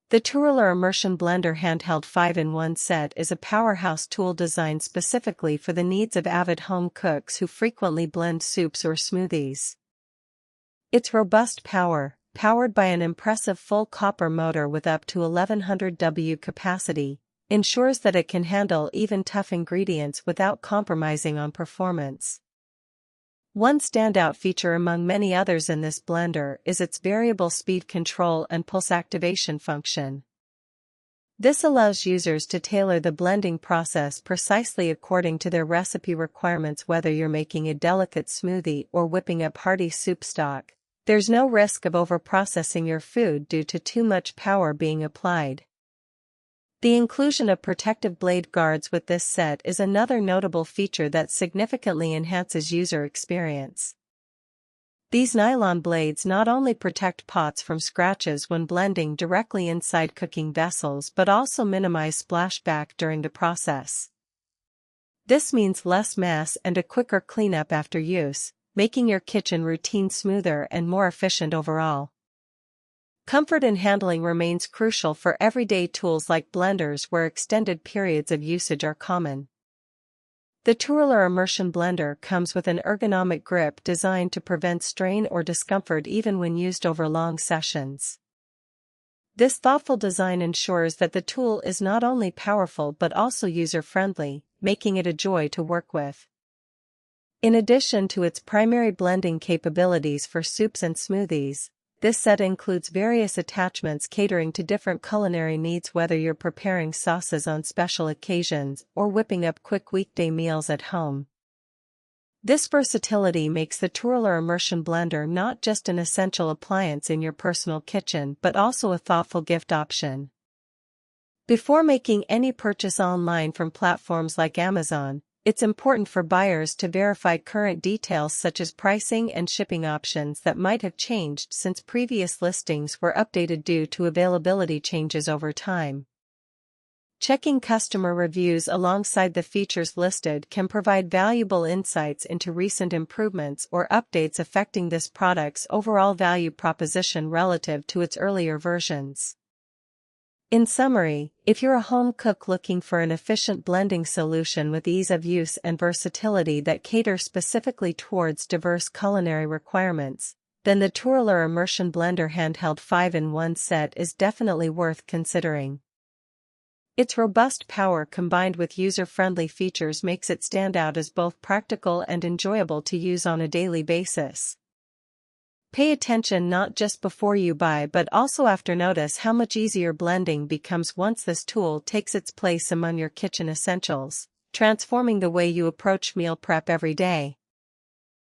The Turelar Immersion Blender Handheld 5-in-1 set is a powerhouse tool designed specifically for the needs of avid home cooks who frequently blend soups or smoothies. Its robust power, powered by an impressive full copper motor with up to 1100 W capacity, ensures that it can handle even tough ingredients without compromising on performance. One standout feature among many others in this blender is its variable speed control and pulse activation function. This allows users to tailor the blending process precisely according to their recipe requirements. Whether you're making a delicate smoothie or whipping up hearty soup stock, there's no risk of overprocessing your food due to too much power being applied. The inclusion of protective blade guards with this set is another notable feature that significantly enhances user experience. These nylon blades not only protect pots from scratches when blending directly inside cooking vessels but also minimize splashback during the process. This means less mess and a quicker cleanup after use, making your kitchen routine smoother and more efficient overall. Comfort in handling remains crucial for everyday tools like blenders where extended periods of usage are common. The Turelar Immersion blender comes with an ergonomic grip designed to prevent strain or discomfort even when used over long sessions. This thoughtful design ensures that the tool is not only powerful but also user-friendly, making it a joy to work with. In addition to its primary blending capabilities for soups and smoothies, this set includes various attachments catering to different culinary needs, whether you're preparing sauces on special occasions or whipping up quick weekday meals at home. This versatility makes the Turelar Immersion blender not just an essential appliance in your personal kitchen but also a thoughtful gift option. Before making any purchase online from platforms like Amazon, it's important for buyers to verify current details such as pricing and shipping options that might have changed since previous listings were updated due to availability changes over time. Checking customer reviews alongside the features listed can provide valuable insights into recent improvements or updates affecting this product's overall value proposition relative to its earlier versions. In summary, if you're a home cook looking for an efficient blending solution with ease of use and versatility that caters specifically towards diverse culinary requirements, then the Turelar Immersion Blender Handheld 5-in-1 set is definitely worth considering. Its robust power combined with user-friendly features makes it stand out as both practical and enjoyable to use on a daily basis. Pay attention not just before you buy but also after. Notice how much easier blending becomes once this tool takes its place among your kitchen essentials, transforming the way you approach meal prep every day.